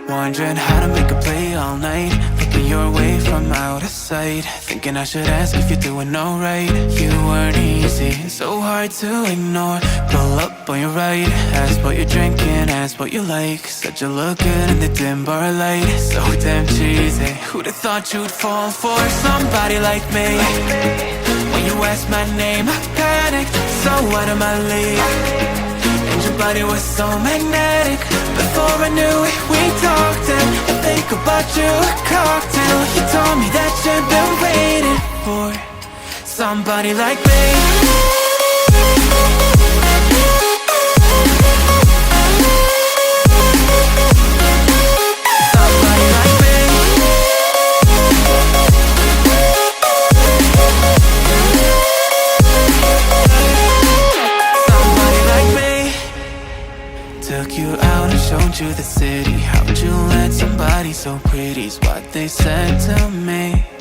Wondering how to make a play all night, looking your way from out of sight, thinking I should ask if you're doing alright. You weren't easy, so hard to ignore. Pull up on your right, ask what you're drinking, ask what you like. Said you look good in the dim bar light, so damn cheesy. Who'd have thought you'd fall for somebody like me? When you asked my name, I panicked, so out of my league. And your body was so magnetic. Before I knew it, we talked, and I think about you a cocktail. You told me that you've been waiting for somebody like me. Took you out and showed you the city. How'd you let somebody so pretty's what they said to me.